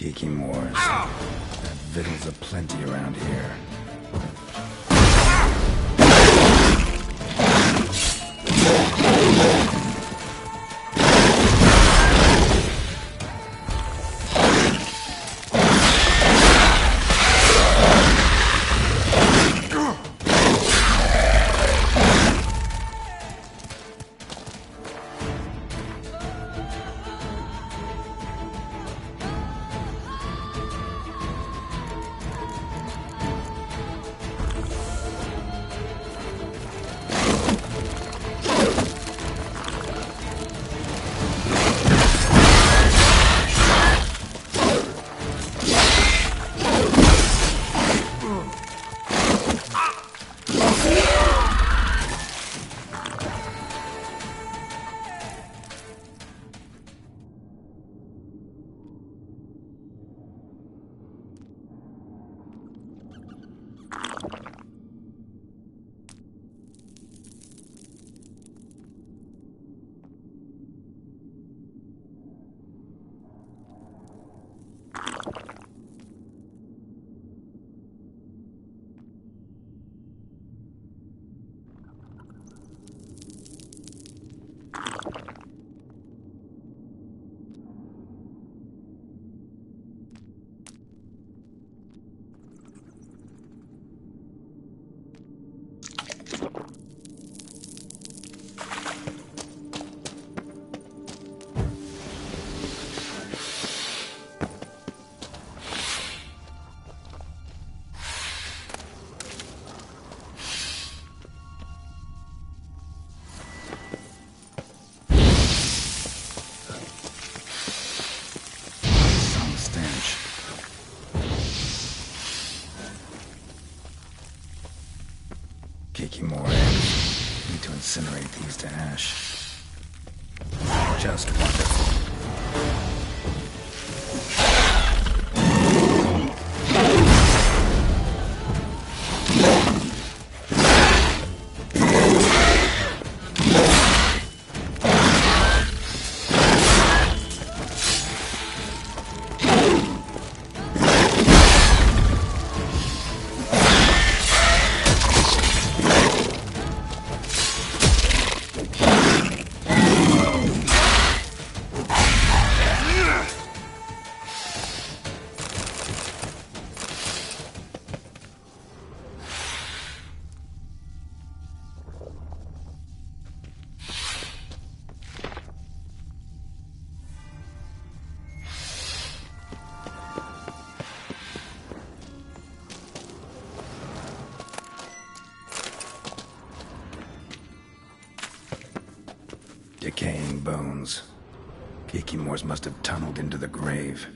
Kikimores. That victuals aplenty around here. Kikimore eggs. Need to incinerate these to ash. Just wonderful. Decaying bones. Kikimores must have tunneled into the grave.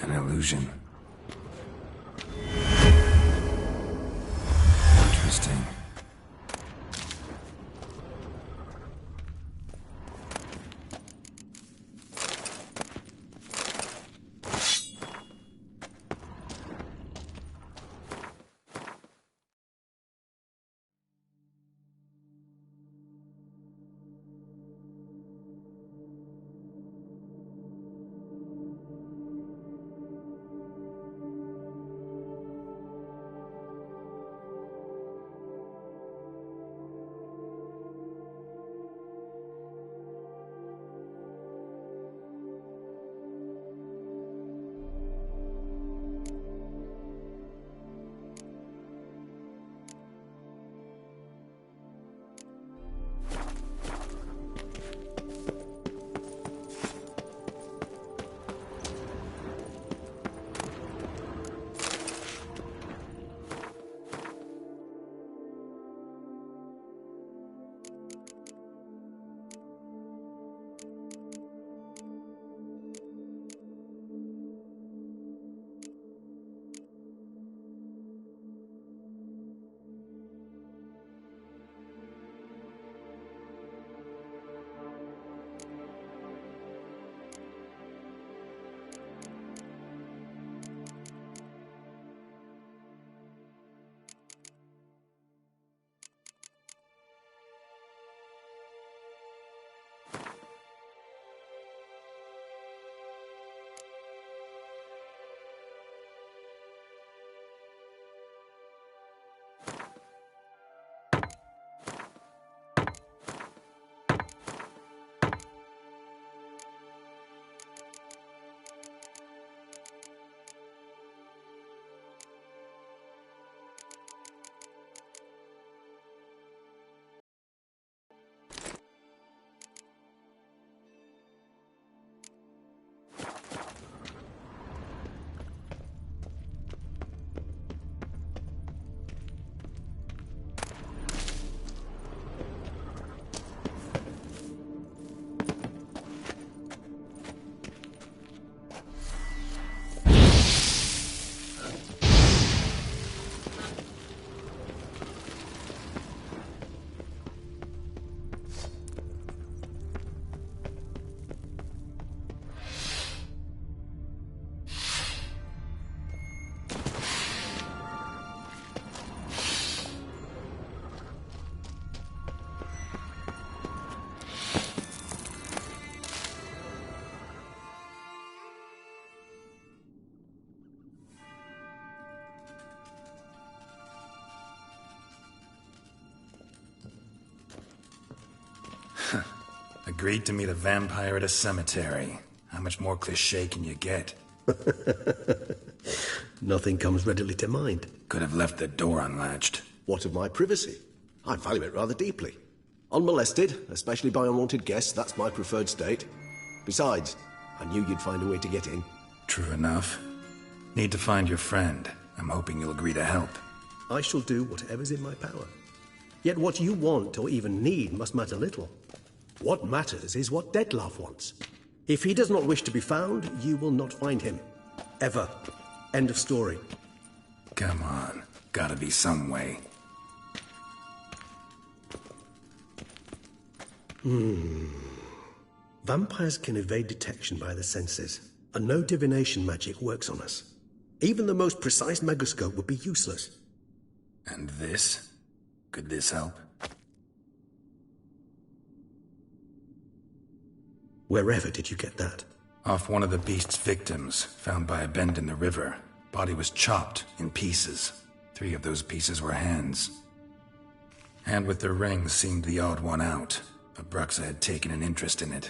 An illusion. Interesting. Agreed to meet a vampire at a cemetery. How much more cliché can you get? Nothing comes readily to mind. Could have left the door unlatched. What of my privacy? I value it rather deeply. Unmolested, especially by unwanted guests, that's my preferred state. Besides, I knew you'd find a way to get in. True enough. Need to find your friend. I'm hoping you'll agree to help. I shall do whatever's in my power. Yet what you want or even need must matter little. What matters is what Dettlaff wants. If he does not wish to be found, you will not find him. Ever. End of story. Come on. Gotta be some way. Vampires can evade detection by the senses, and no divination magic works on us. Even the most precise megascope would be useless. And this? Could this help? Wherever did you get that? Off one of the beast's victims, found by a bend in the river. Body was chopped in pieces. 3 of those pieces were hands. Hand with the ring seemed the odd one out. Abruxa had taken an interest in it.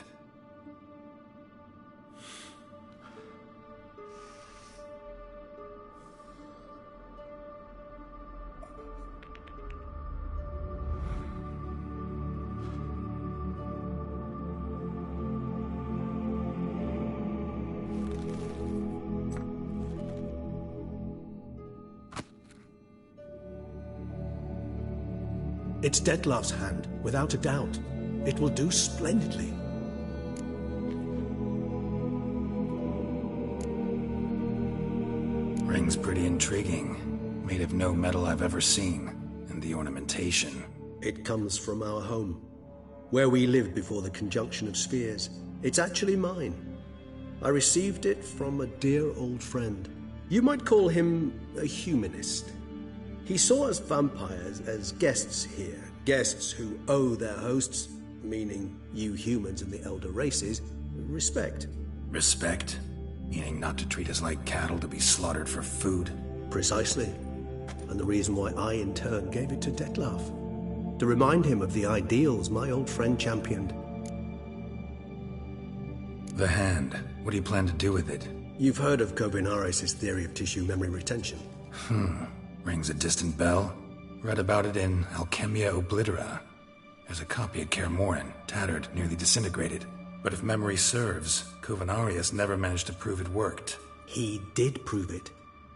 It's Dettlaff's hand, without a doubt. It will do splendidly. Ring's pretty intriguing. Made of no metal I've ever seen. And the ornamentation. It comes from our home, where we lived before the conjunction of spheres. It's actually mine. I received it from a dear old friend. You might call him a humanist. He saw us vampires as guests here, guests who owe their hosts, meaning you humans and the elder races, respect. Respect? Meaning not to treat us like cattle to be slaughtered for food? Precisely. And the reason why I, in turn, gave it to Dettlaff. To remind him of the ideals my old friend championed. The hand. What do you plan to do with it? You've heard of Kovinaris' theory of tissue memory retention. Rings a distant bell. Read about it in Alchemia Oblitera. There's a copy at Kaer Morhen, tattered, nearly disintegrated. But if memory serves, Kovinaris never managed to prove it worked. He did prove it,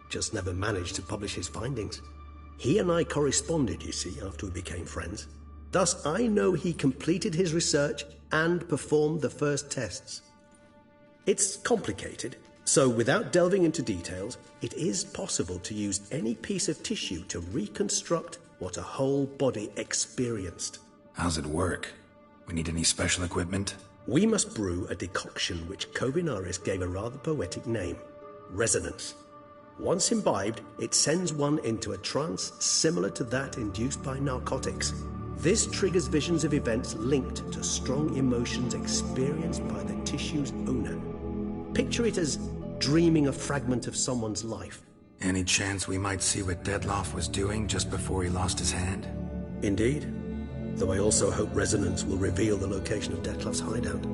just never managed to publish his findings. He and I corresponded, you see, after we became friends. Thus, I know he completed his research and performed the first tests. It's complicated, so without delving into details, it is possible to use any piece of tissue to reconstruct what a whole body experienced. How's it work? We need any special equipment? We must brew a decoction which Kovinaris gave a rather poetic name, resonance. Once imbibed, it sends one into a trance similar to that induced by narcotics. This triggers visions of events linked to strong emotions experienced by the tissue's owner. Picture it as dreaming a fragment of someone's life. Any chance we might see what Dettlaff was doing just before he lost his hand? Indeed. Though I also hope resonance will reveal the location of Dettlaff's hideout.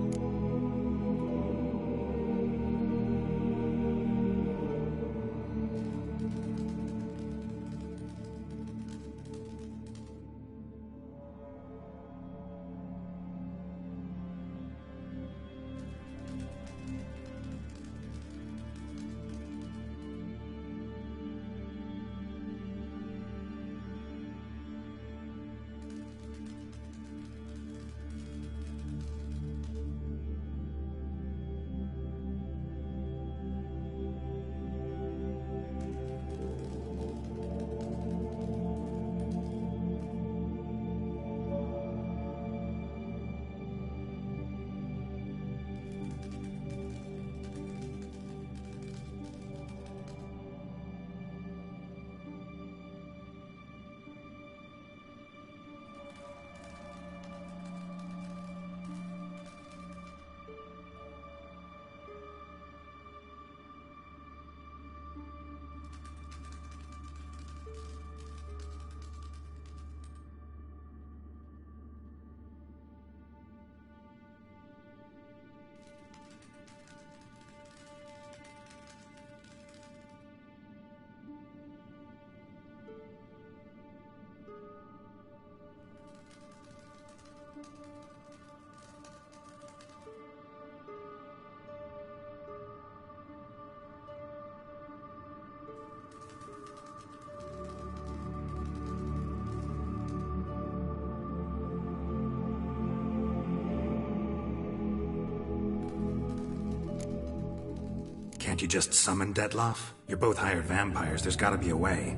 Can't you just summon Detloff? You're both hired vampires, there's gotta be a way.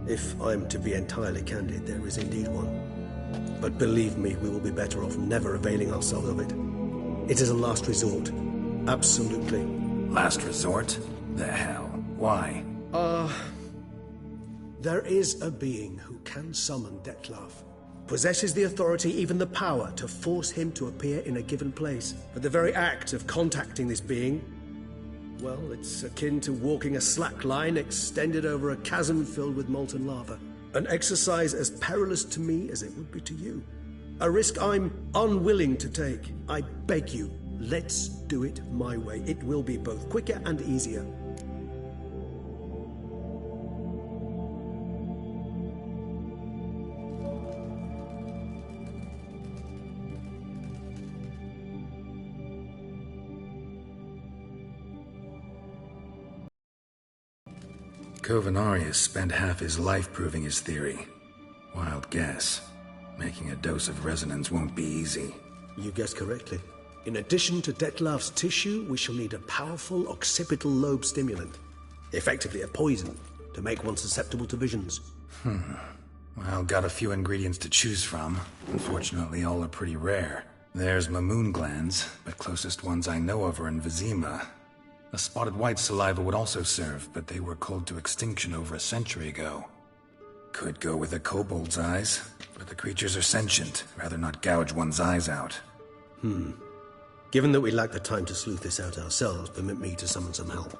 If I'm to be entirely candid, there is indeed one. But believe me, we will be better off never availing ourselves of it. It is a last resort. Absolutely. Last resort? The hell? Why? There is a being who can summon Detlaff. Possesses the authority, even the power, to force him to appear in a given place. But the very act of contacting this being, well, it's akin to walking a slack line extended over a chasm filled with molten lava. An exercise as perilous to me as it would be to you. A risk I'm unwilling to take. I beg you, let's do it my way. It will be both quicker and easier. Covenarius spent half his life proving his theory. Wild guess. Making a dose of resonance won't be easy. You guessed correctly. In addition to Detlaff's tissue, we shall need a powerful occipital lobe stimulant. Effectively a poison, to make one susceptible to visions. Well, got a few ingredients to choose from. Unfortunately, all are pretty rare. There's Mamoon glands, but closest ones I know of are in Vizima. A spotted white saliva would also serve, but they were cold to extinction over a century ago. Could go with a kobold's eyes, but the creatures are sentient. Rather not gouge one's eyes out. Given that we lack the time to sleuth this out ourselves, permit me to summon some help.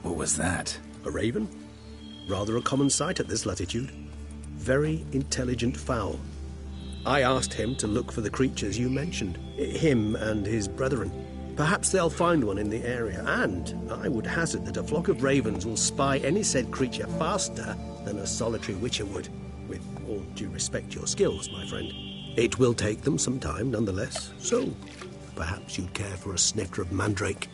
What was that? A raven? Rather a common sight at this latitude. Very intelligent fowl. I asked him to look for the creatures you mentioned. Him and his brethren. Perhaps they'll find one in the area, and I would hazard that a flock of ravens will spy any said creature faster than a solitary witcher would. With all due respect to your skills, my friend. It will take them some time, nonetheless, so perhaps you'd care for a snifter of mandrake.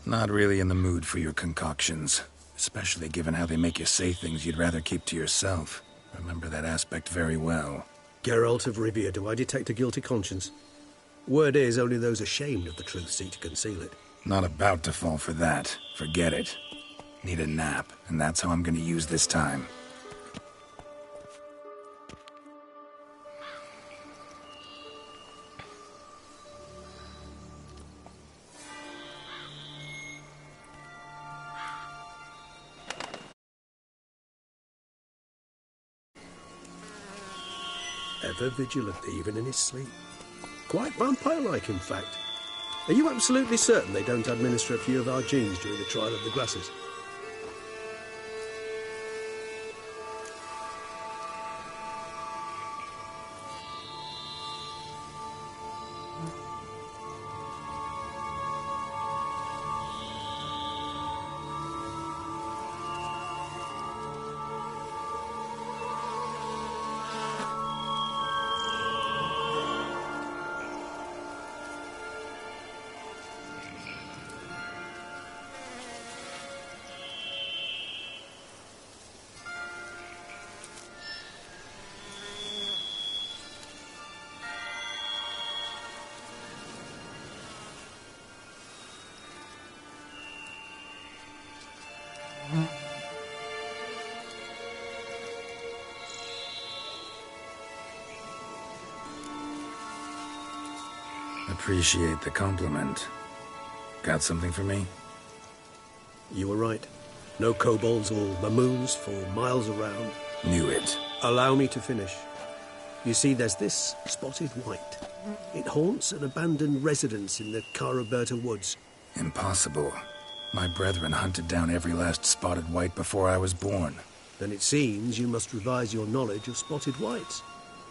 Not really in the mood for your concoctions. Especially given how they make you say things you'd rather keep to yourself. Remember that aspect very well. Geralt of Rivia, do I detect a guilty conscience? Word is, only those ashamed of the truth seek to conceal it. Not about to fall for that. Forget it. Need a nap, and that's how I'm gonna use this time. Ever vigilant, even in his sleep. Quite vampire-like, in fact. Are you absolutely certain they don't administer a few of our genes during the trial of the glasses? Appreciate the compliment. Got something for me? You were right. No kobolds or Mamoons for miles around. Knew it. Allow me to finish. You see, there's this spotted white. It haunts an abandoned residence in the Caraberta woods. Impossible. My brethren hunted down every last spotted white before I was born. Then it seems you must revise your knowledge of spotted whites.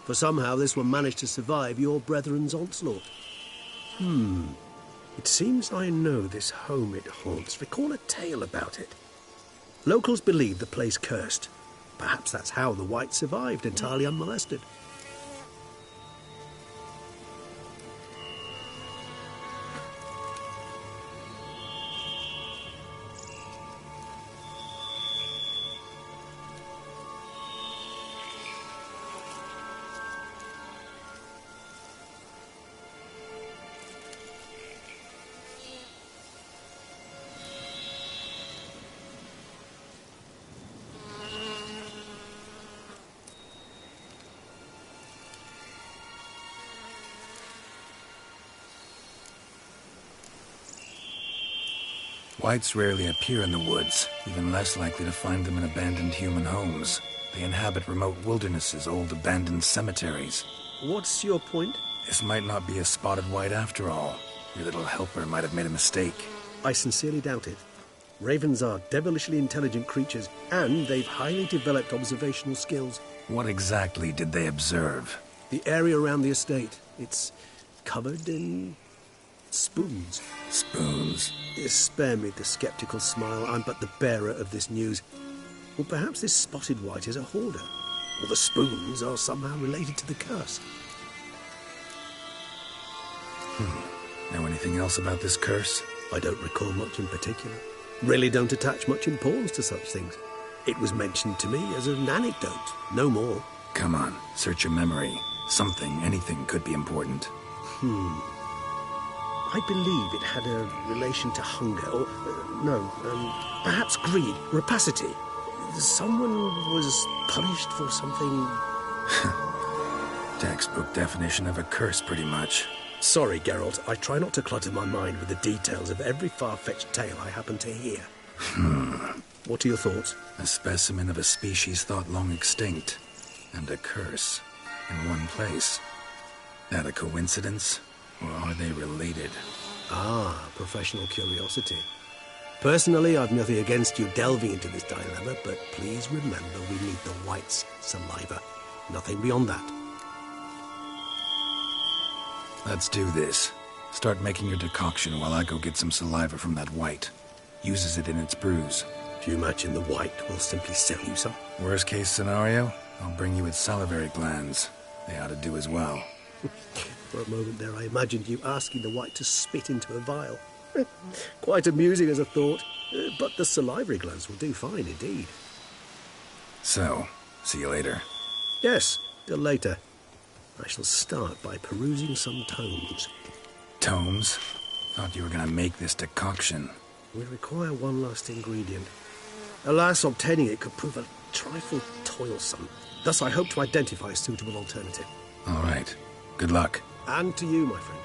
For somehow this one managed to survive your brethren's onslaught. It seems I know this home it haunts. Recall a tale about it. Locals believe the place cursed. Perhaps that's how the whites survived entirely unmolested. Whites rarely appear in the woods, even less likely to find them in abandoned human homes. They inhabit remote wildernesses, old abandoned cemeteries. What's your point? This might not be a spotted white after all. Your little helper might have made a mistake. I sincerely doubt it. Ravens are devilishly intelligent creatures, and they've highly developed observational skills. What exactly did they observe? The area around the estate, it's covered in spoons. Spoons? Spare me the skeptical smile. I'm but the bearer of this news. Or perhaps this spotted white is a hoarder. Or the spoons are somehow related to the curse. Know anything else about this curse? I don't recall much in particular. Really don't attach much importance to such things. It was mentioned to me as an anecdote, no more. Come on, search your memory. Something, anything could be important. I believe it had a relation to hunger, or, perhaps greed, rapacity. Someone was punished for something. Textbook definition of a curse, pretty much. Sorry, Geralt, I try not to clutter my mind with the details of every far-fetched tale I happen to hear. What are your thoughts? A specimen of a species thought long extinct, and a curse in one place. That a coincidence, or are they related? Ah, professional curiosity. Personally, I've nothing against you delving into this dilemma, but please remember we need the white's saliva. Nothing beyond that. Let's do this. Start making your decoction while I go get some saliva from that white. Uses it in its brews. If you imagine the white, we'll simply sell you some. Worst case scenario, I'll bring you its salivary glands. They ought to do as well. For a moment there, I imagined you asking the white to spit into a vial. Quite amusing as a thought, but the salivary glands will do fine indeed. So, see you later. Yes, till later. I shall start by perusing some tomes. Tomes? Thought you were gonna make this decoction. We require one last ingredient. Alas, obtaining it could prove a trifle toilsome. Thus, I hope to identify a suitable alternative. All right. Good luck. And to you, my friend.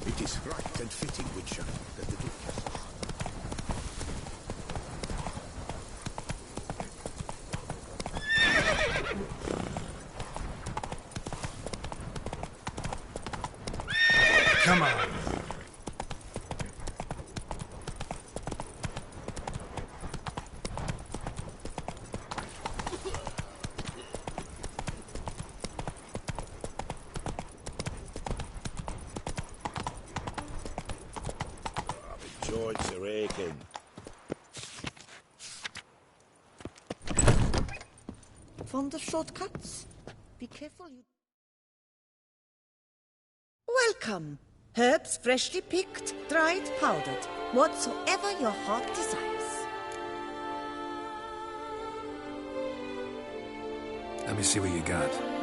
It is right and fitting, Witcher, that the Duke Come on. joints are aching. Fond of shortcuts? Be careful you... Welcome. Herbs freshly picked, dried, powdered. Whatsoever your heart desires. Let me see what you got.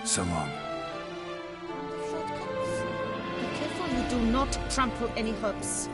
So long. Shortcuts. Be careful you do not trample any herbs.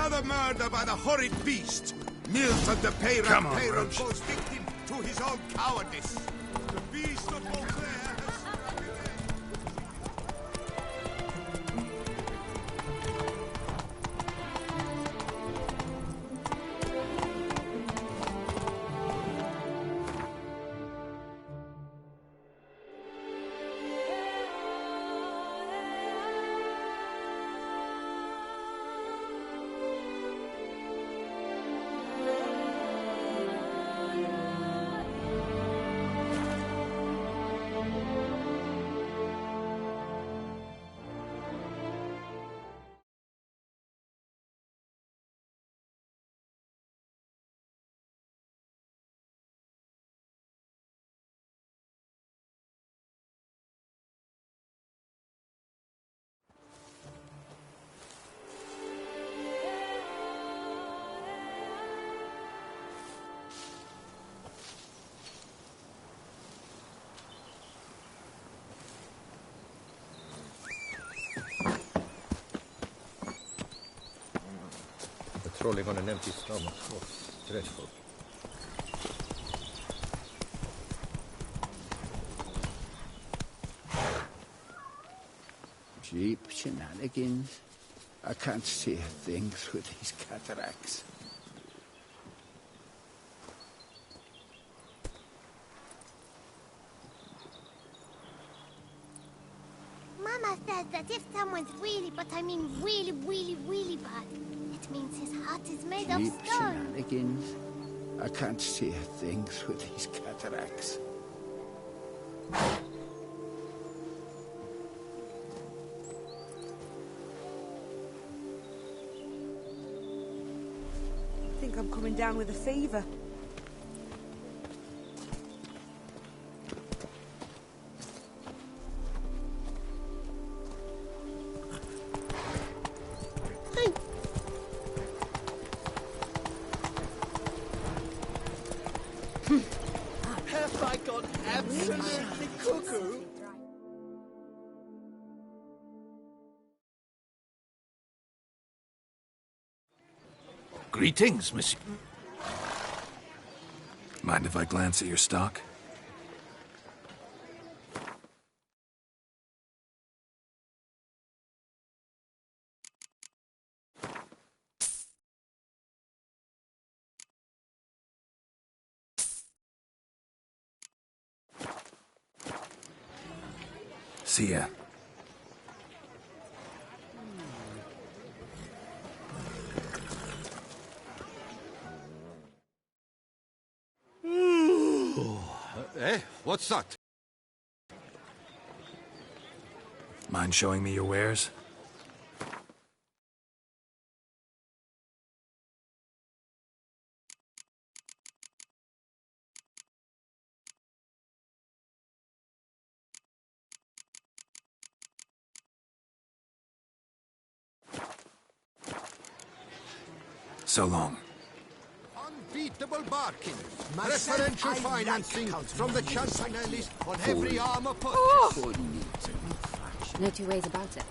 Another murder by the horrid beast! Milton the Come on, Peyran Roach. falls victim to his own cowardice. The beast of Beauclair has... crawling on an empty stomach. Oh, dreadful. Cheap shenanigans. I can't see a thing through these cataracts. Mama says that if someone's really, but I mean really, really, really bad, it means his heart is made of Cheap stone. shenanigans. I can't see a thing through these cataracts. I think I'm coming down with a fever. Have I gone absolutely cuckoo? Greetings, monsieur. Mind if I glance at your stock? See ya. What's that? Mind showing me your wares? So long. Unbeatable barking. Preferential financing from the Chantanellis on every armor purchase. No two ways about it.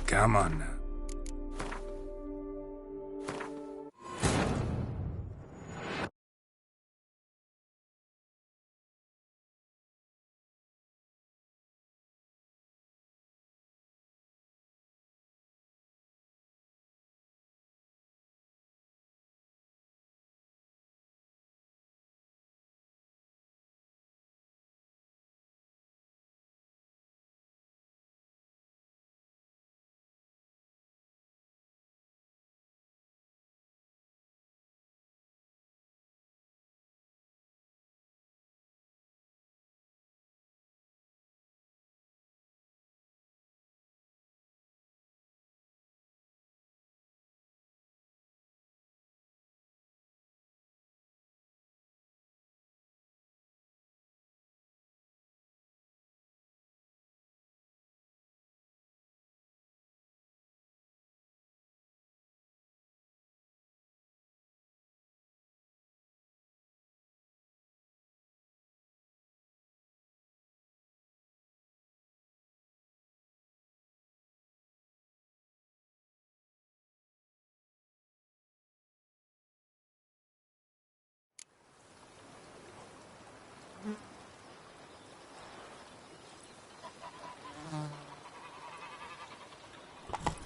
Come on now.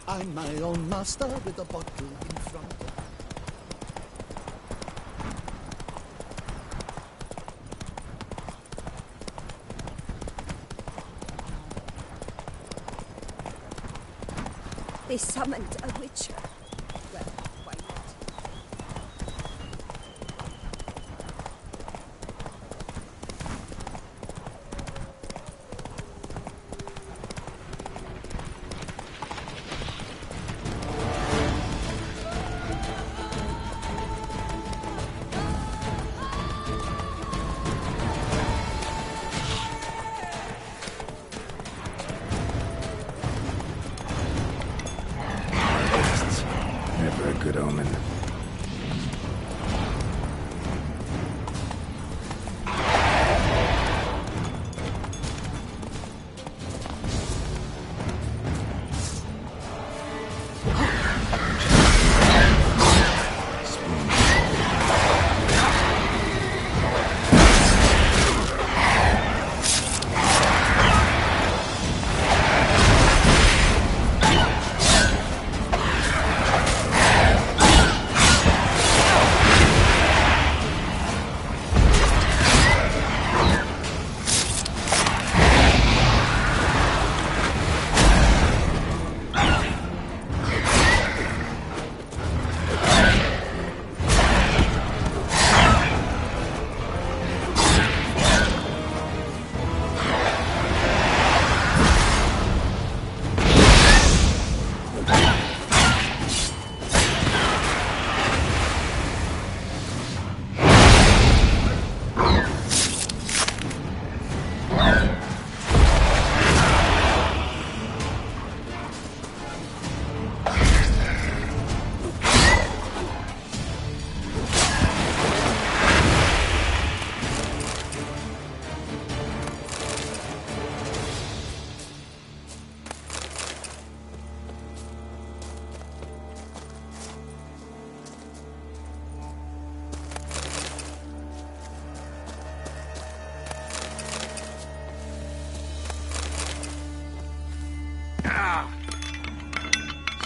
I'm my own master with a bottle in front. They summoned a witcher. Well, why not? omen.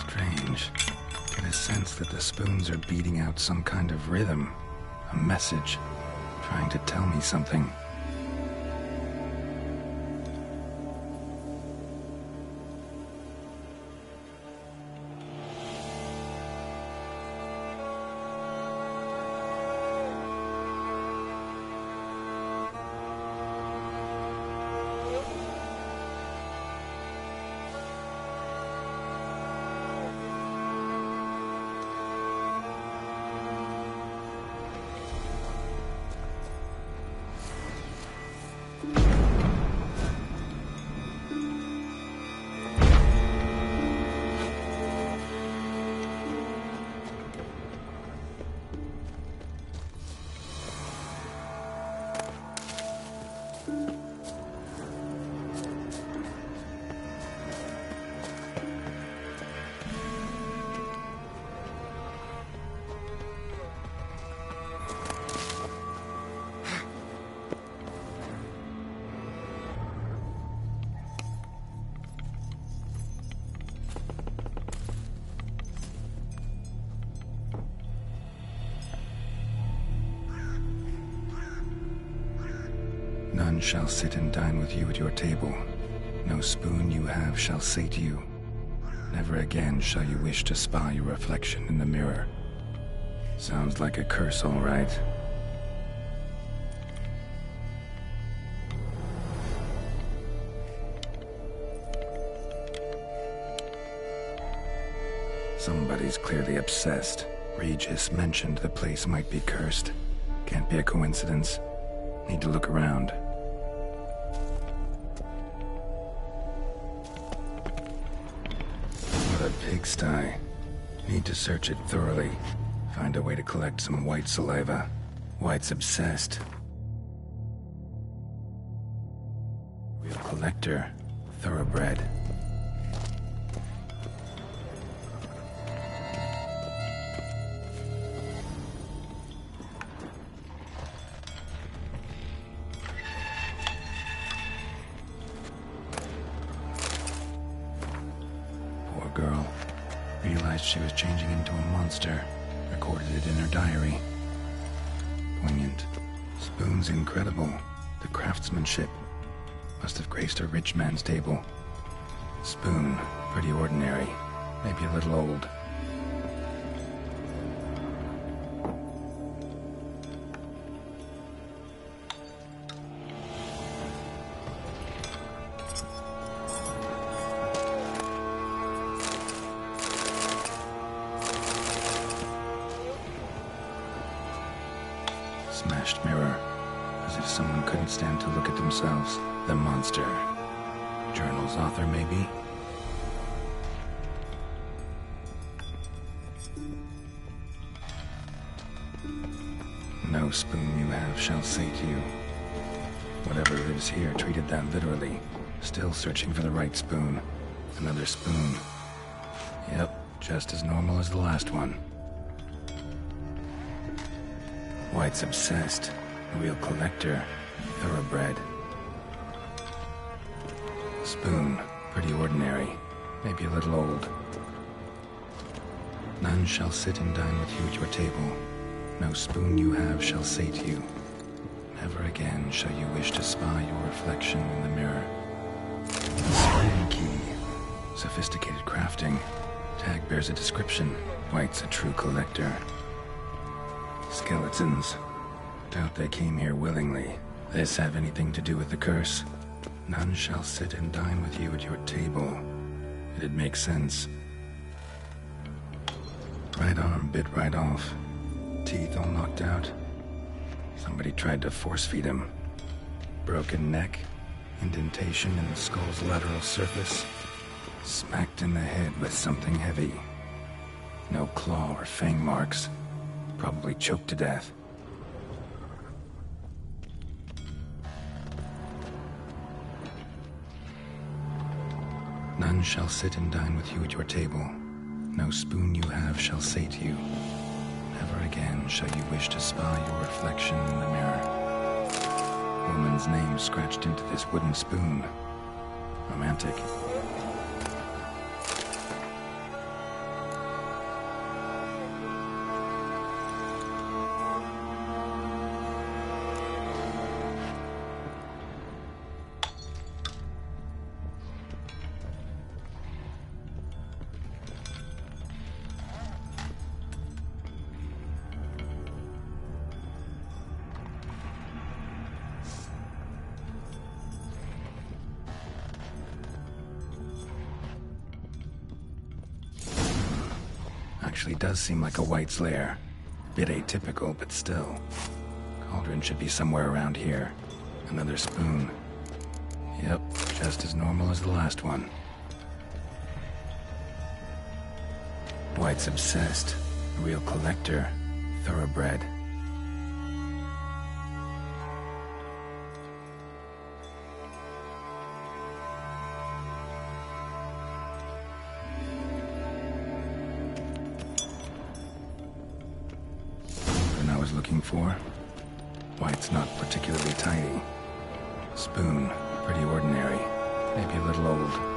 Strange. Get a sense that the spoons are beating out some kind of rhythm. A message. Trying to tell me something. None shall sit and dine with you at your table. No spoon you have shall sate you. Never again shall you wish to spy your reflection in the mirror. Sounds like a curse, all right. Somebody's clearly obsessed. Regis mentioned the place might be cursed. Can't be a coincidence. Need to look around. What a pigsty. Need to search it thoroughly. Find a way to collect some white saliva. White's obsessed. Real collector. Thoroughbred. Girl. Realized she was changing into a monster. Recorded it in her diary. Poignant. Spoon's incredible. The craftsmanship. Must have graced a rich man's table. Spoon. Pretty ordinary. Maybe a little old. Smashed mirror, as if someone couldn't stand to look at themselves. The monster. Journal's author, maybe? No spoon you have shall sate you. Whatever lives here treated that literally. Still searching for the right spoon. Another spoon. Yep, just as normal as the last one. White's obsessed. A real collector. Thoroughbred. Spoon. Pretty ordinary. Maybe a little old. None shall sit and dine with you at your table. No spoon you have shall sate you. Never again shall you wish to spy your reflection in the mirror. Spring key. Sophisticated crafting. Tag bears a description. White's a true collector. Skeletons. Doubt they came here willingly. This have anything to do with the curse? None shall sit and dine with you at your table. It'd make sense. Right arm bit right off. Teeth all knocked out. Somebody tried to force feed him. Broken neck. Indentation in the skull's lateral surface. Smacked in the head with something heavy. No claw or fang marks. Probably choked to death. None shall sit and dine with you at your table. No spoon you have shall sate you. Never again shall you wish to spy your reflection in the mirror. Woman's name scratched into this wooden spoon. Romantic. Actually does seem like a White's lair. Bit atypical, but still. Cauldron should be somewhere around here. Another spoon. Yep, just as normal as the last one. White's obsessed. A real collector. Thoroughbred. Looking for. White's not particularly tidy. Spoon, pretty ordinary. Maybe a little old.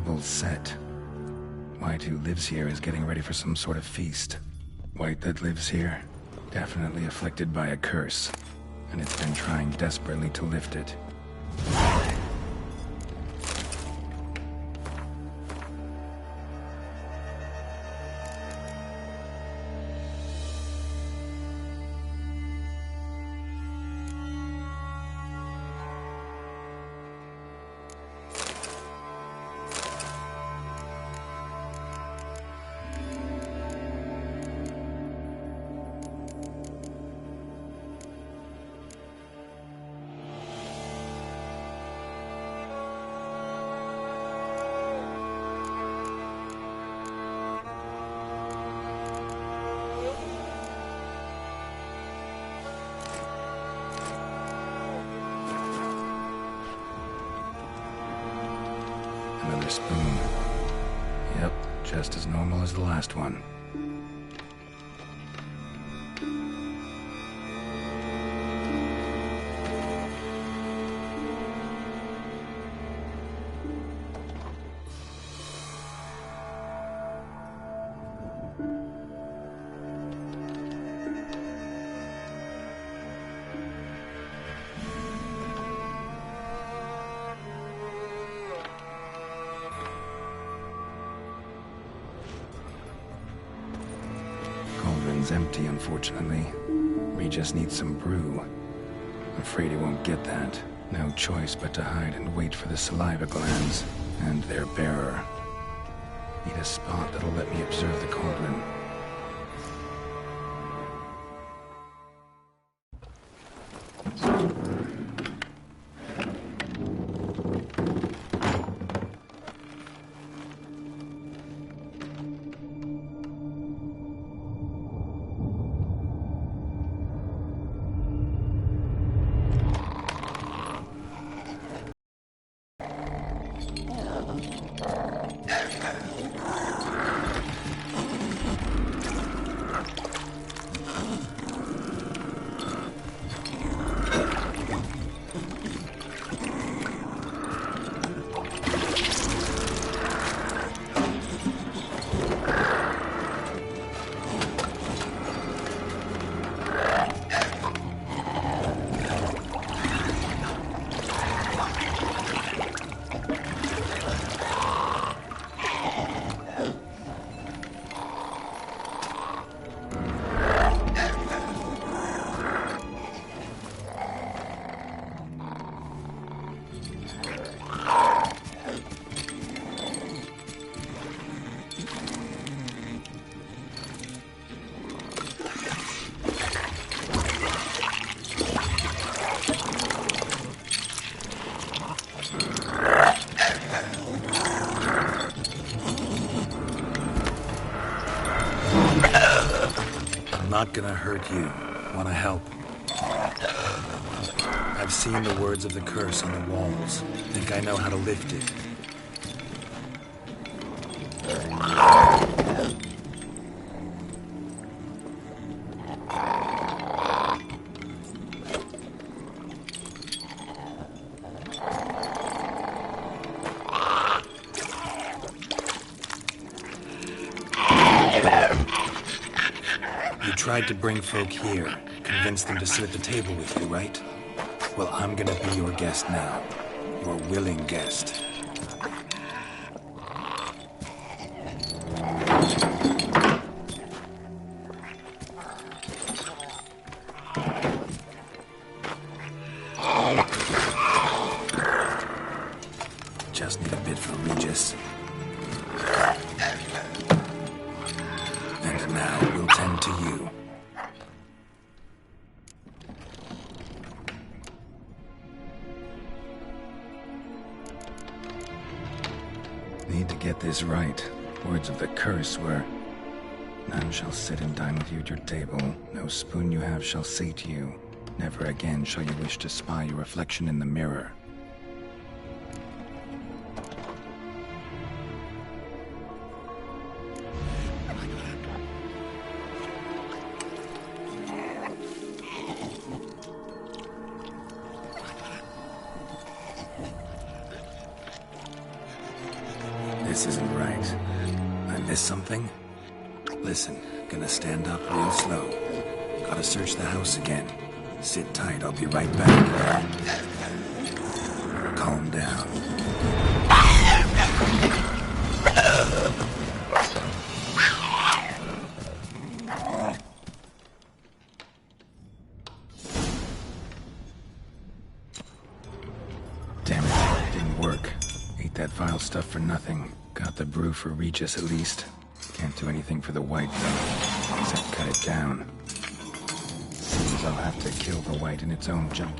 table set. White who lives here is getting ready for some sort of feast. White that lives here, definitely afflicted by a curse, and it's been trying desperately to lift it. Another spoon. Yep, just as normal as the last one. Cauldron's empty, unfortunately. Regis needs some brew. Afraid he won't get that. No choice but to hide and wait for the saliva glands and their bearer. Need a spot that'll let me observe the cauldron. Not gonna hurt you. Wanna help? I've seen the words of the curse on the walls. Think I know how to lift it. Tried to bring folk here, convince them to sit at the table with you, right? Well, I'm gonna be your guest now. Your willing guest. Just need a bit for Regis. And now we'll tend to you. Need to get this right. Words of the curse were, none shall sit and dine with you at your table. No spoon you have shall sate you. Never again shall you wish to spy your reflection in the mirror. This isn't right. I missed something? Listen, gonna stand up real slow. Gotta search the house again. Sit tight, I'll be right back. Calm down. Damn it, didn't work. Ate that vile stuff for nothing. Got the brew for Regis at least. Can't do anything for the white though, except cut it down. Seems I'll have to kill the white in its own junk.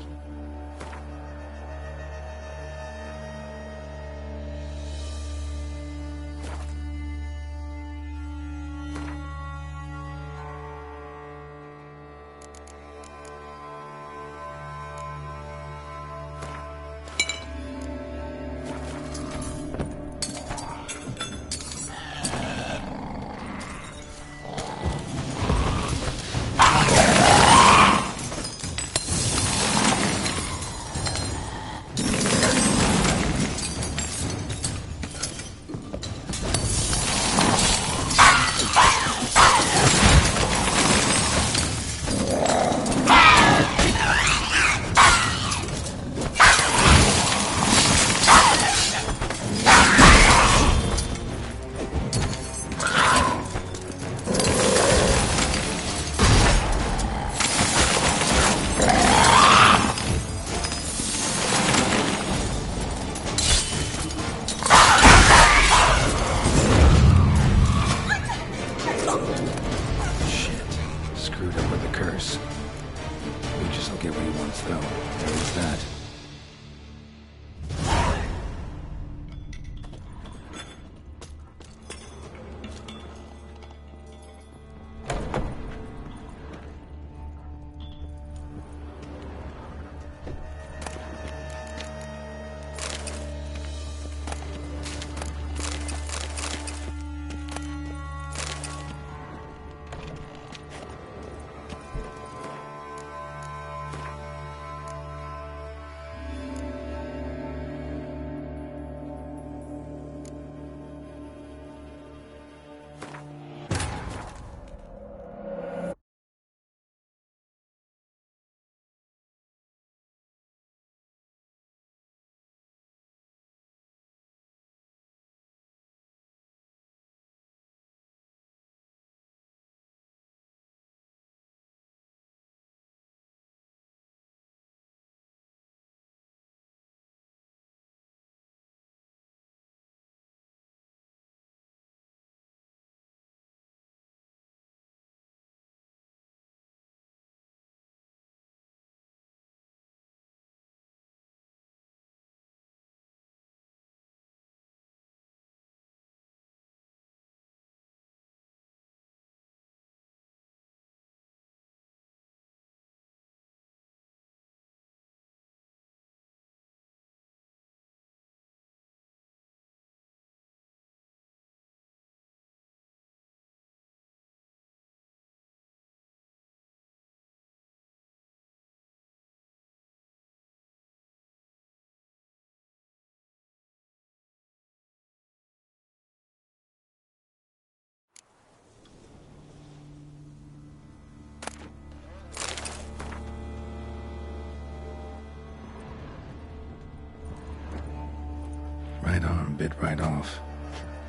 Right arm bit right off.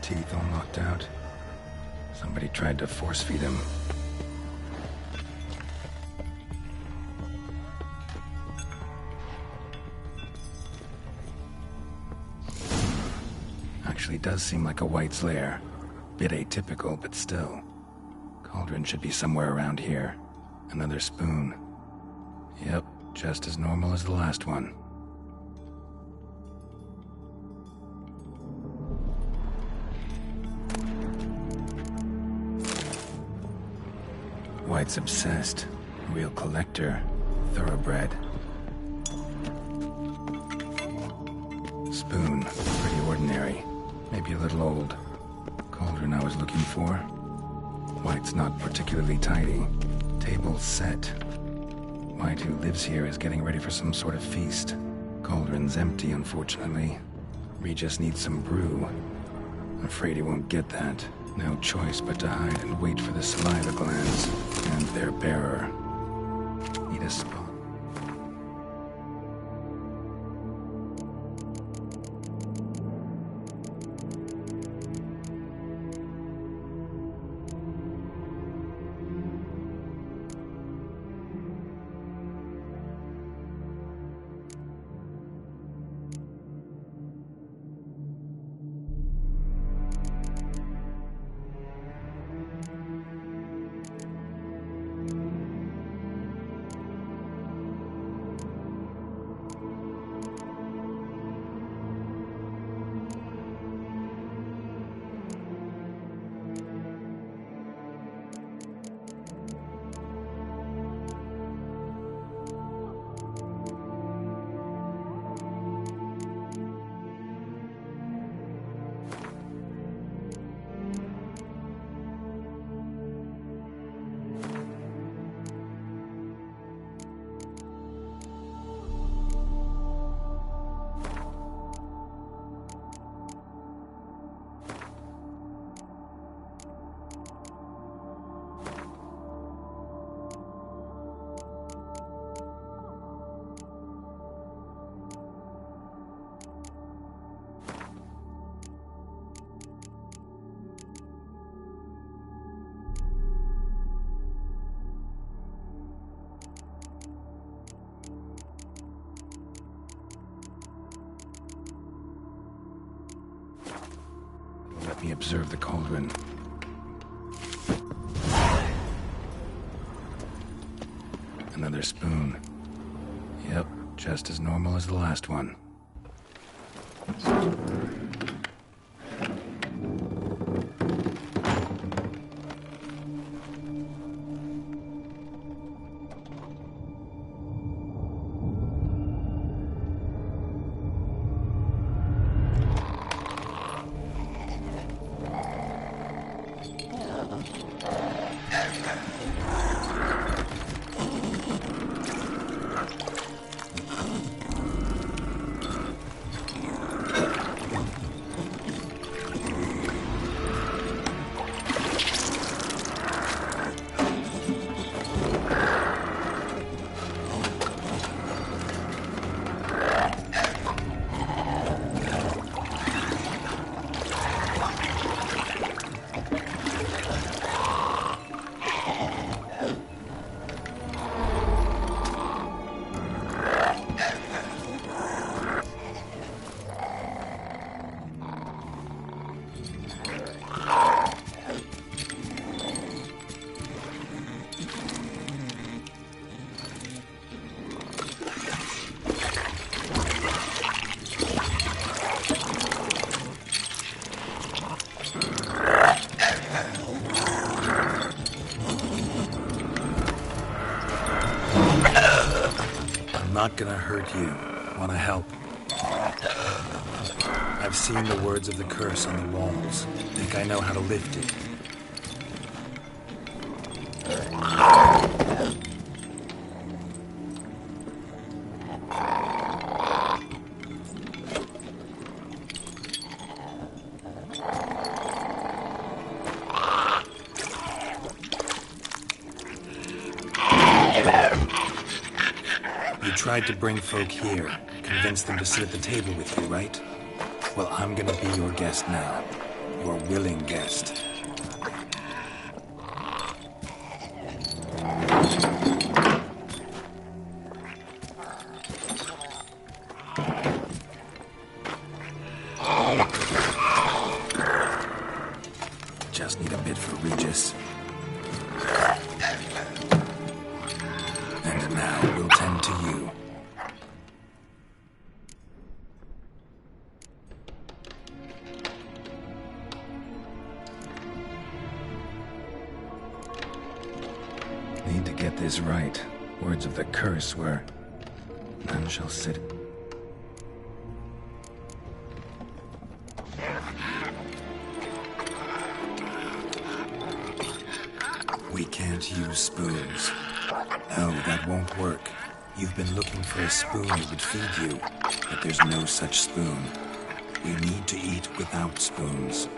Teeth all knocked out. Somebody tried to force feed him. Actually does seem like a white's lair. Bit atypical, but still. Cauldron should be somewhere around here. Another spoon. Yep, just as normal as the last one. White's obsessed. Real collector. Thoroughbred. Spoon. Pretty ordinary. Maybe a little old. Cauldron I was looking for. White's not particularly tidy. Table set. White, who lives here, is getting ready for some sort of feast. Cauldron's empty, unfortunately. Regis needs some brew. Afraid he won't get that. No choice but to hide and wait for the saliva glands and their bearer. Need a spot. Let me observe the cauldron. Another spoon. Yep, just as normal as the last one. Not gonna hurt you. Wanna help? I've seen the words of the curse on the walls. Think I know how to lift it. Tried to bring folk here, convince them to sit at the table with you, right? Well, I'm gonna be your guest now. Your willing guest. Just need a bit for Regis. And now we'll tend to you. Need to get this right. Words of the curse were, none shall sit. We can't use spoons. No, that won't work. You've been looking for a spoon that would feed you, but there's no such spoon. We need to eat without spoons.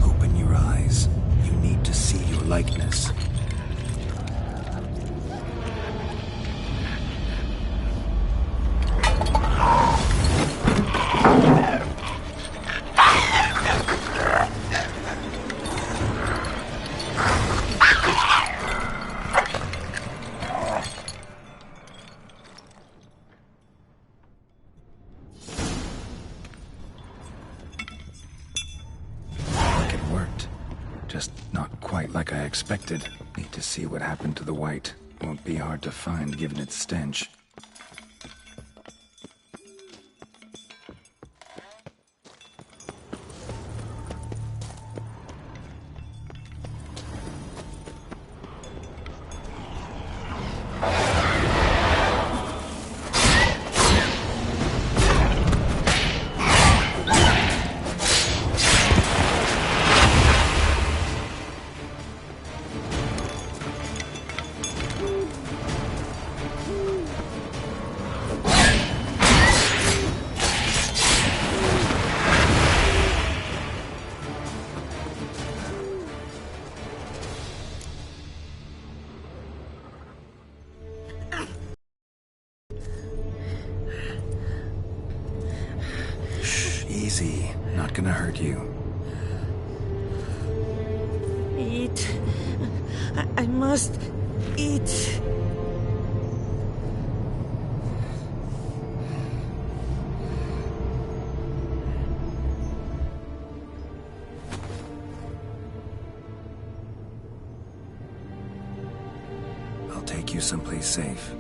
Open your eyes. You need to see your likeness. Just not quite like I expected. Need to see what happened to the white. Won't be hard to find given its stench. Easy. Not gonna hurt you. Eat. I must eat. I'll take you someplace safe.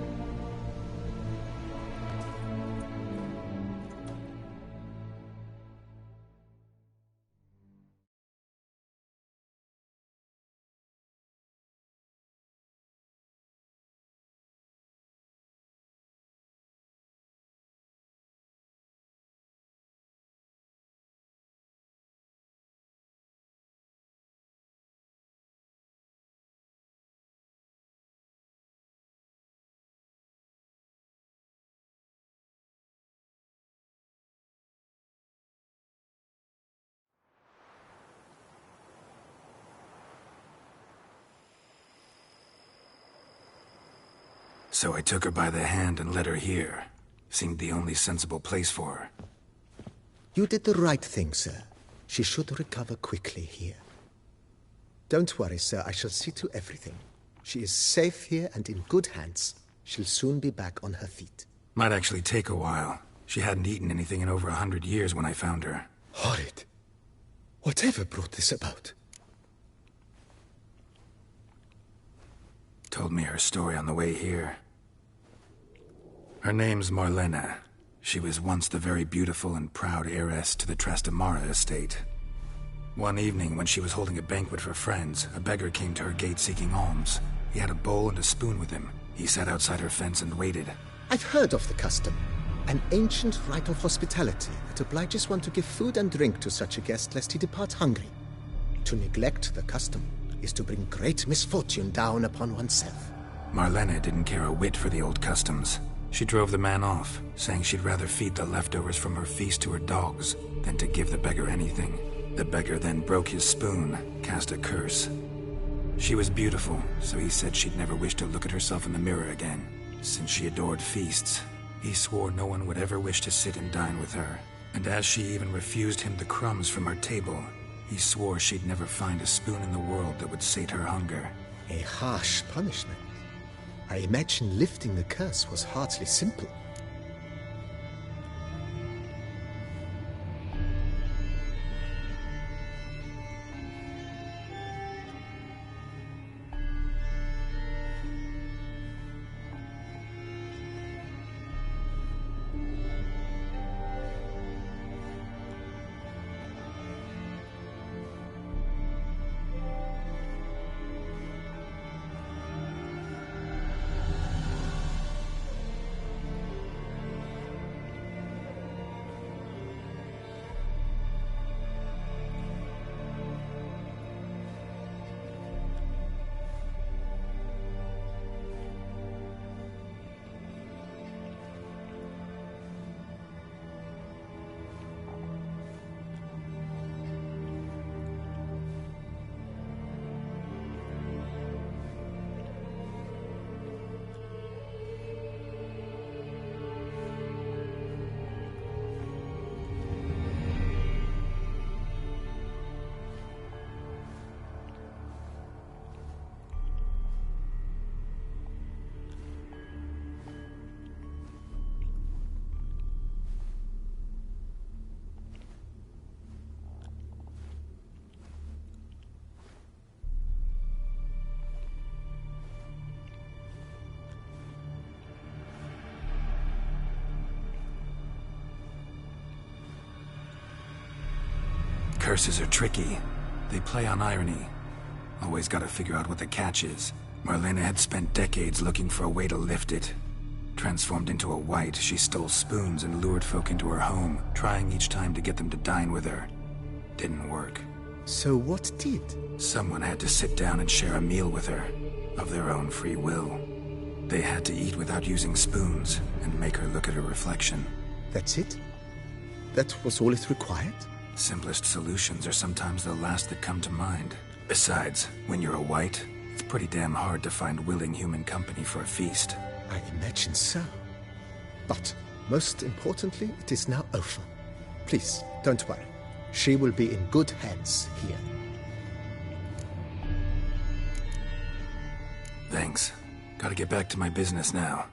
So I took her by the hand and led her here. Seemed the only sensible place for her. You did the right thing, sir. She should recover quickly here. Don't worry, sir. I shall see to everything. She is safe here and in good hands. She'll soon be back on her feet. Might actually take a while. She hadn't eaten anything in over 100 years when I found her. Horrid. Whatever brought this about? Told me her story on the way here. Her name's Marlena. She was once the very beautiful and proud heiress to the Trastamara estate. One evening, when she was holding a banquet for friends, a beggar came to her gate seeking alms. He had a bowl and a spoon with him. He sat outside her fence and waited. I've heard of the custom. An ancient rite of hospitality that obliges one to give food and drink to such a guest lest he depart hungry. To neglect the custom is to bring great misfortune down upon oneself. Marlena didn't care a whit for the old customs. She drove the man off, saying she'd rather feed the leftovers from her feast to her dogs than to give the beggar anything. The beggar then broke his spoon, cast a curse. She was beautiful, so he said she'd never wish to look at herself in the mirror again. Since she adored feasts, he swore no one would ever wish to sit and dine with her. And as she even refused him the crumbs from her table, he swore she'd never find a spoon in the world that would sate her hunger. A harsh punishment. I imagine lifting the curse was hardly simple. curses are tricky. They play on irony. Always gotta figure out what the catch is. Marlena had spent decades looking for a way to lift it. Transformed into a wight, she stole spoons and lured folk into her home, trying each time to get them to dine with her. Didn't work. So what did? Someone had to sit down and share a meal with her, of their own free will. They had to eat without using spoons, and make her look at her reflection. That's it? That was all it required? Simplest solutions are sometimes the last that come to mind. Besides, when you're a wight, it's pretty damn hard to find willing human company for a feast. I imagine so. But, most importantly, it is now over. Please, don't worry. She will be in good hands here. Thanks. Gotta get back to my business now.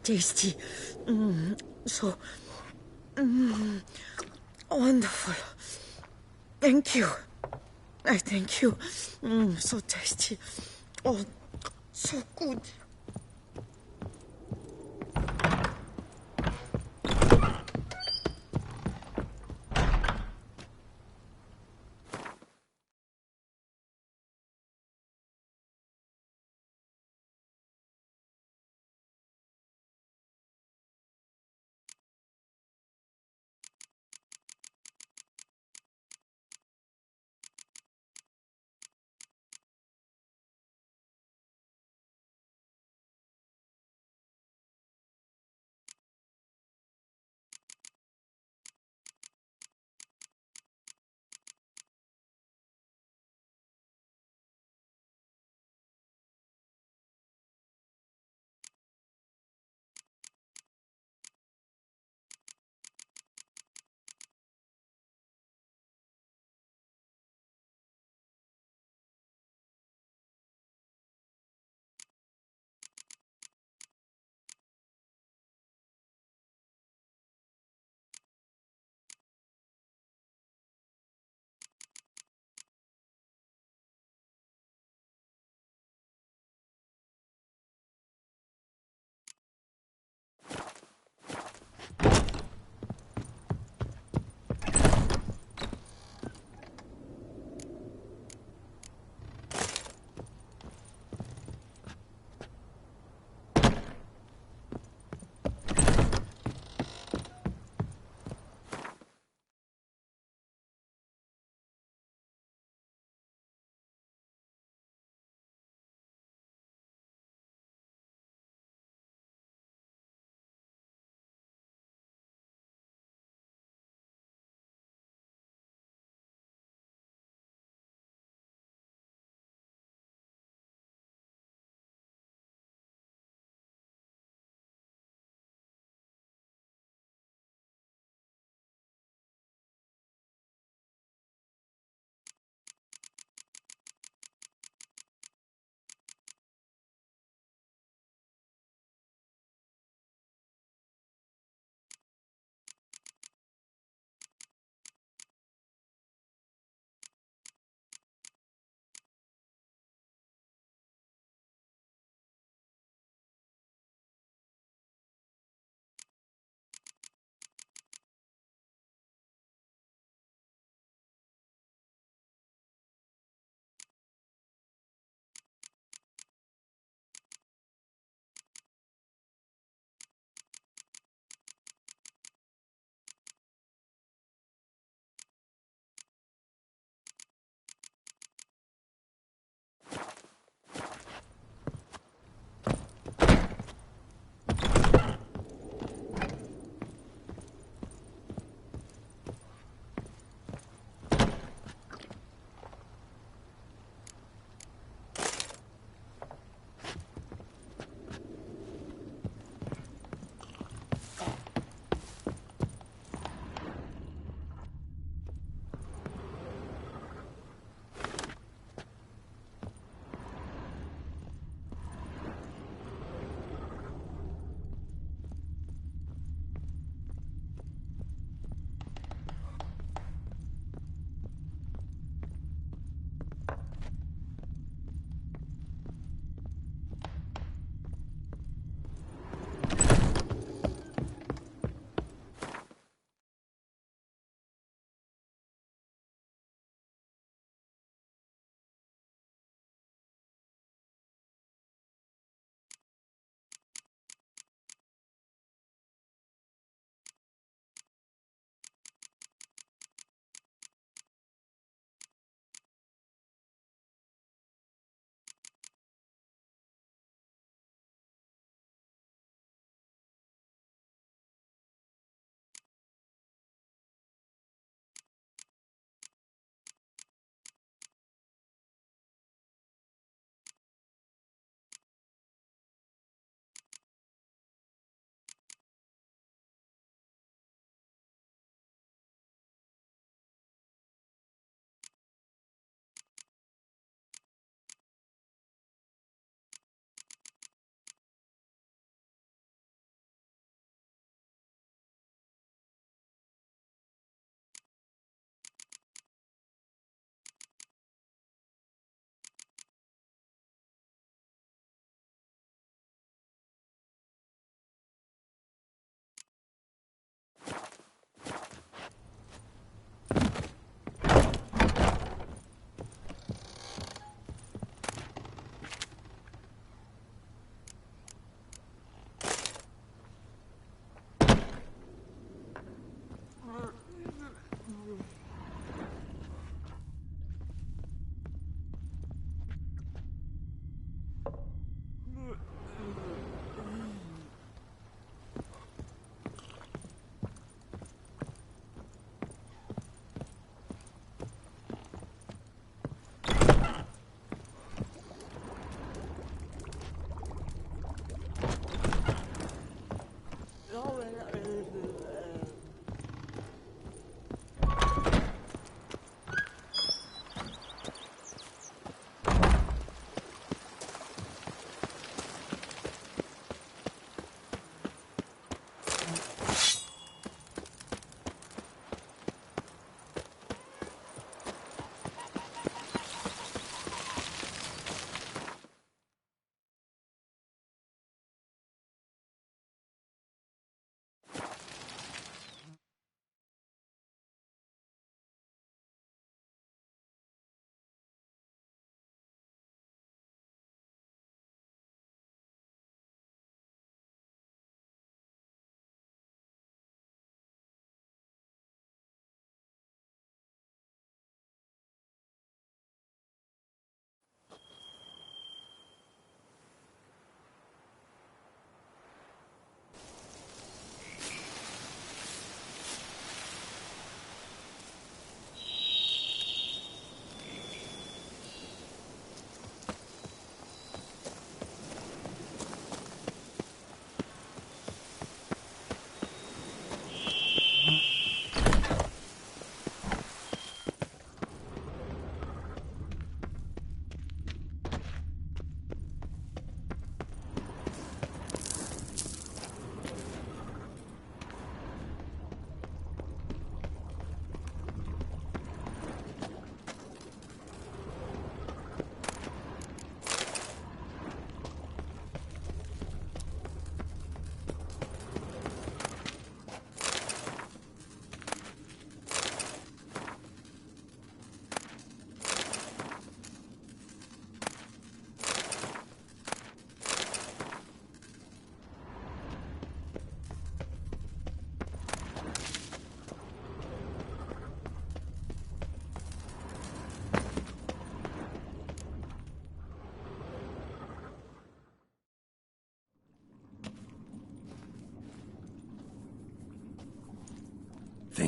Tasty. So wonderful. Thank you. I thank you. So tasty. Oh, so good.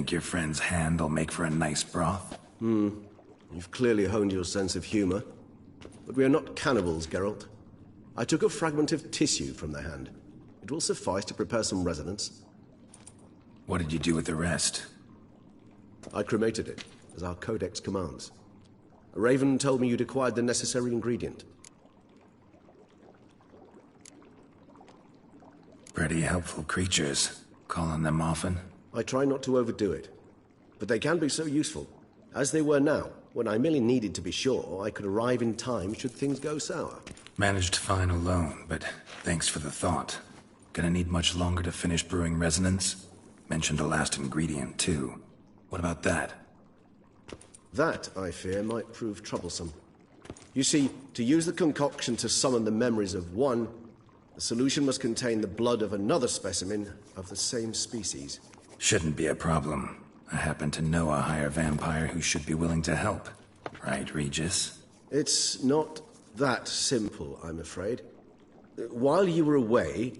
Think your friend's hand will make for a nice broth? You've clearly honed your sense of humor. But we are not cannibals, Geralt. I took a fragment of tissue from the hand. It will suffice to prepare some resonance. What did you do with the rest? I cremated it, as our codex commands. Raven told me you'd acquired the necessary ingredient. Pretty helpful creatures. Call on them often? I try not to overdo it. But they can be so useful. As they were now, when I merely needed to be sure I could arrive in time should things go sour. Managed fine alone, but thanks for the thought. Gonna need much longer to finish brewing resonance? Mentioned the last ingredient, too. What about that? That, I fear, might prove troublesome. You see, to use the concoction to summon the memories of one, the solution must contain the blood of another specimen of the same species. Shouldn't be a problem. I happen to know a higher vampire who should be willing to help. Right, Regis? It's not that simple, I'm afraid. While you were away,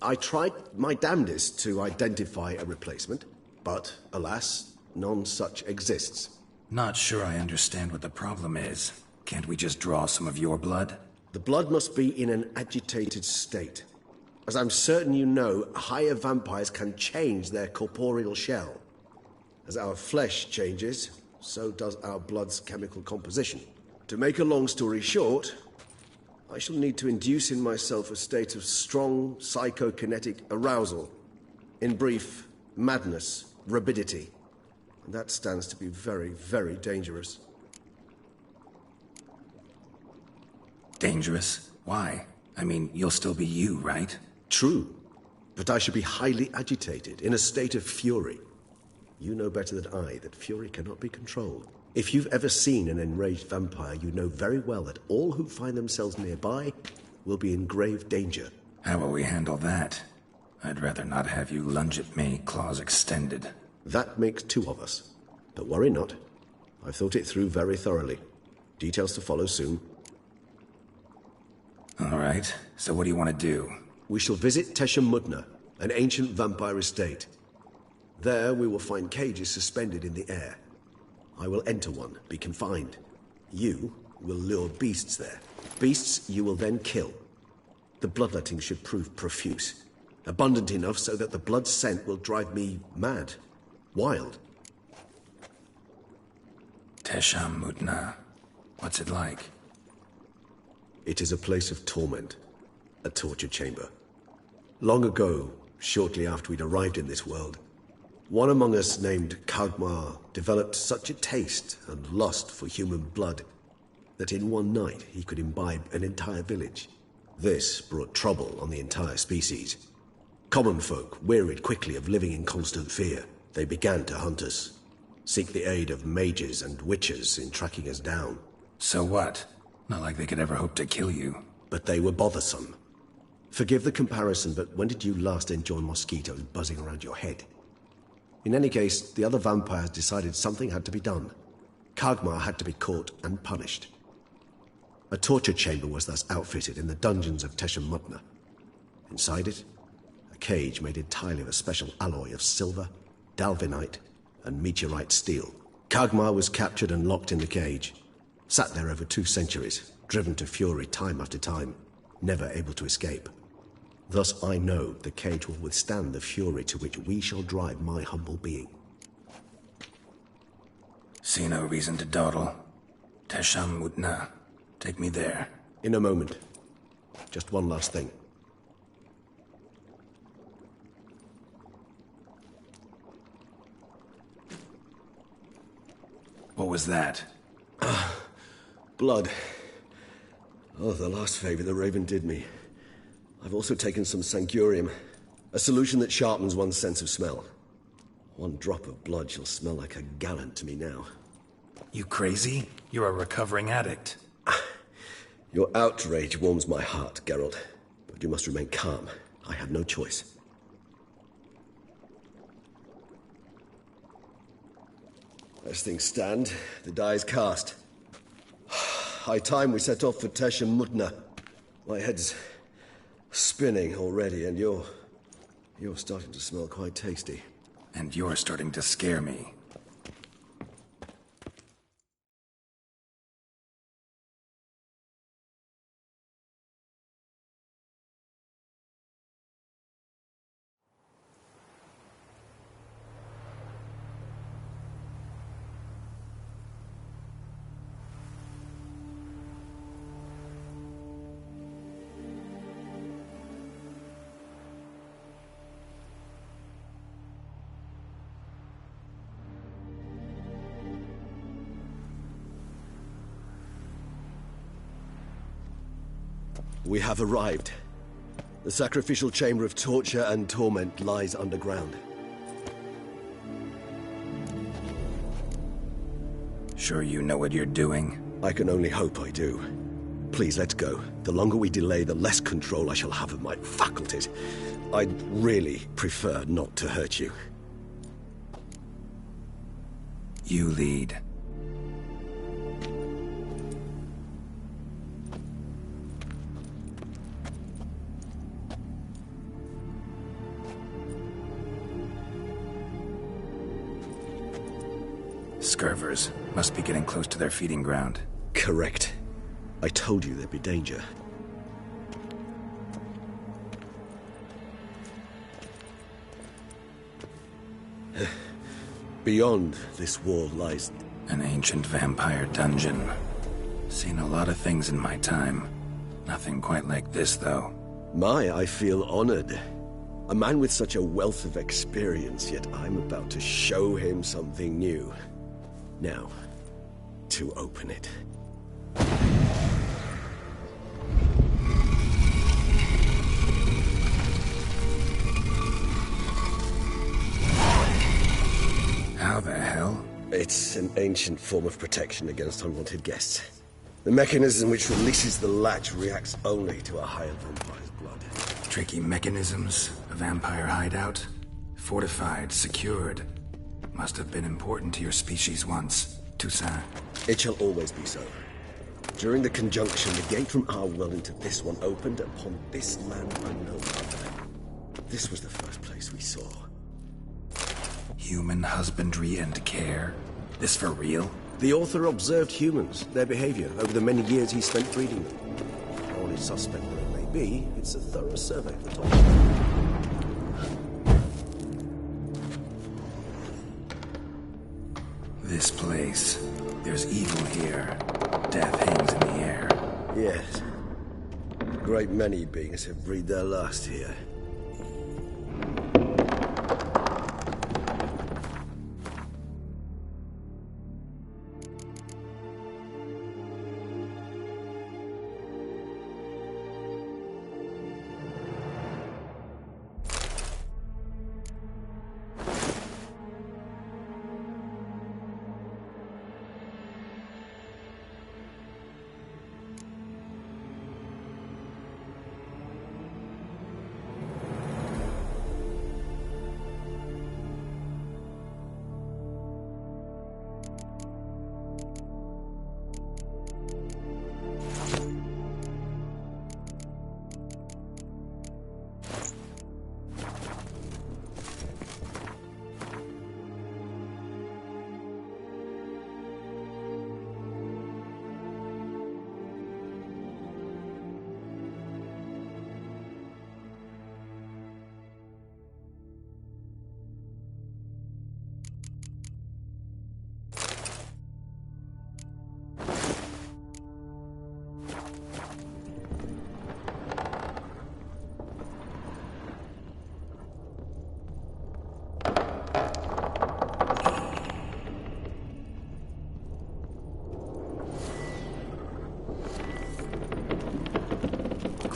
I tried my damnedest to identify a replacement, but, alas, none such exists. Not sure I understand what the problem is. Can't we just draw some of your blood? The blood must be in an agitated state. As I'm certain you know, higher vampires can change their corporeal shell. As our flesh changes, so does our blood's chemical composition. To make a long story short, I shall need to induce in myself a state of strong psychokinetic arousal. In brief, madness, rabidity. And that stands to be very, very dangerous. Dangerous? Why? I mean, you'll still be you, right? True. But I should be highly agitated, in a state of fury. You know better than I that fury cannot be controlled. If you've ever seen an enraged vampire, you know very well that all who find themselves nearby will be in grave danger. How will we handle that? I'd rather not have you lunge at me, claws extended. That makes two of us. But worry not. I've thought it through very thoroughly. Details to follow soon. All right, so what do you want to do? We shall visit Teshem Mudna, an ancient vampire estate. There we will find cages suspended in the air. I will enter one, be confined. You will lure beasts there. Beasts you will then kill. The bloodletting should prove profuse. Abundant enough so that the blood scent will drive me mad. Wild. Teshem Mudna. What's it like? It is a place of torment. A torture chamber. Long ago, shortly after we'd arrived in this world, one among us named Kagmar developed such a taste and lust for human blood that in one night he could imbibe an entire village. This brought trouble on the entire species. Common folk wearied quickly of living in constant fear. They began to hunt us, seek the aid of mages and witches in tracking us down. So what? Not like they could ever hope to kill you. But they were bothersome. Forgive the comparison, but when did you last enjoy mosquitoes buzzing around your head? In any case, the other vampires decided something had to be done. Kagmar had to be caught and punished. A torture chamber was thus outfitted in the dungeons of Teshem Mudna. Inside it, a cage made entirely of a special alloy of silver, dalvinite, and meteorite steel. Kagmar was captured and locked in the cage. Sat there over 2 centuries, driven to fury time after time, never able to escape. Thus I know the cage will withstand the fury to which we shall drive my humble being. See no reason to dawdle. Teshem Mudna. Take me there. In a moment. Just one last thing. What was that? Blood. Oh, the last favor the Raven did me. I've also taken some Sangurium, a solution that sharpens one's sense of smell. One drop of blood shall smell like a gallon to me now. You crazy? You're a recovering addict. Your outrage warms my heart, Geralt. But you must remain calm. I have no choice. As things stand, the die is cast. High time we set off for Teshem Mudna. My head's spinning already, and you're starting to smell quite tasty. And you're starting to scare me. We have arrived. The sacrificial chamber of torture and torment lies underground. Sure you know what you're doing? I can only hope I do. Please, let's go. The longer we delay, the less control I shall have of my faculties. I'd really prefer not to hurt you. You lead. Scurvers must be getting close to their feeding ground. Correct. I told you there'd be danger. Beyond this wall lies... an ancient vampire dungeon. Seen a lot of things in my time. Nothing quite like this, though. I feel honored. A man with such a wealth of experience, yet I'm about to show him something new. Now, to open it. How the hell? It's an ancient form of protection against unwanted guests. The mechanism which releases the latch reacts only to a higher vampire's blood. Tricky mechanisms, a vampire hideout. Fortified, secured. Must have been important to your species once, Toussaint. It shall always be so. During the conjunction, the gate from our world into this one opened upon this land unknown other. This was the first place we saw. Human husbandry and care? This for real? The author observed humans, their behavior, over the many years he spent breeding them. Only suspect that it may be, it's a thorough survey of the topic. This place. There's evil here. Death hangs in the air. Yes. A great many beings have breathed their last here.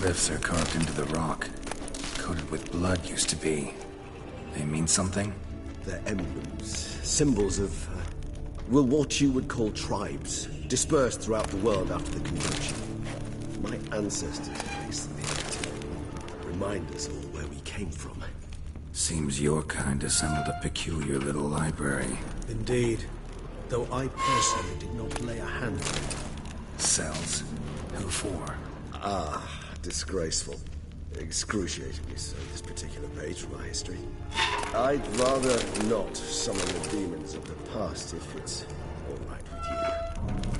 Glyphs are carved into the rock. Coated with blood used to be. They mean something? They're emblems, symbols of, well, what you would call tribes, dispersed throughout the world after the conjunction. My ancestors placed them here to remind us all where we came from. Seems your kind assembled a peculiar little library. Indeed, though I personally did not lay a hand on it. Cells? Who for? Ah, disgraceful. Excruciatingly so, this particular page from our history. I'd rather not summon the demons of the past if it's all right with you.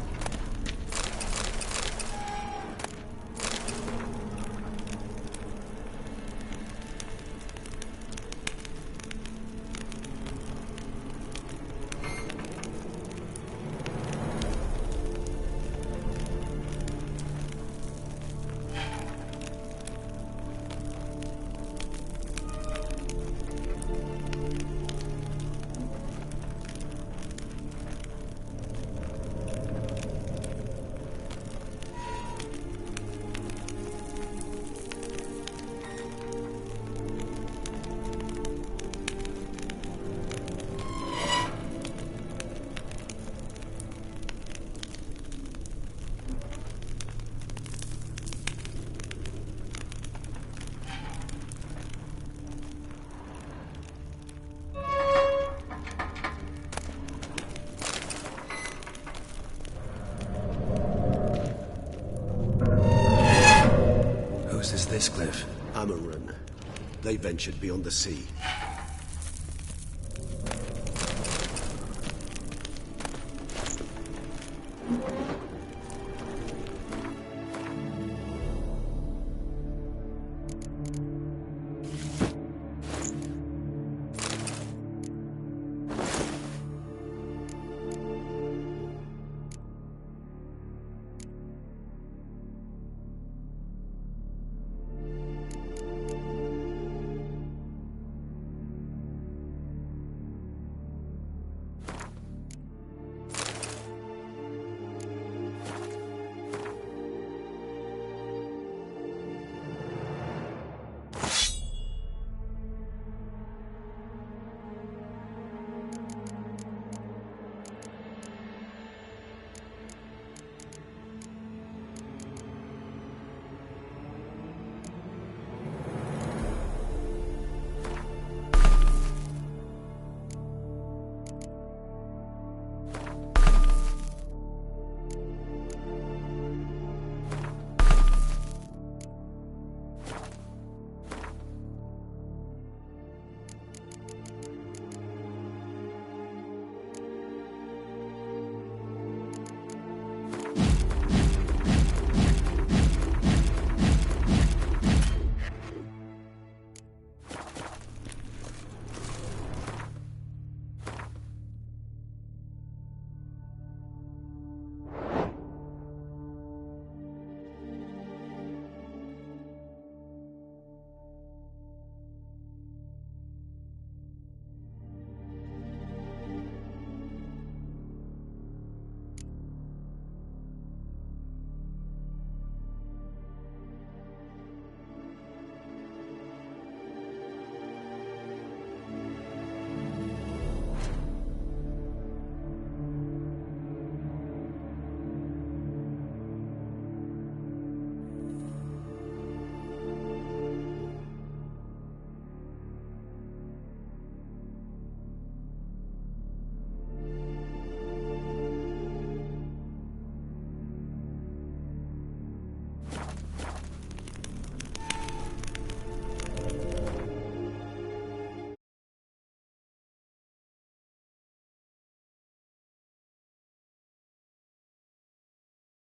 Whose is this, Cliff? Amarun. They ventured beyond the sea.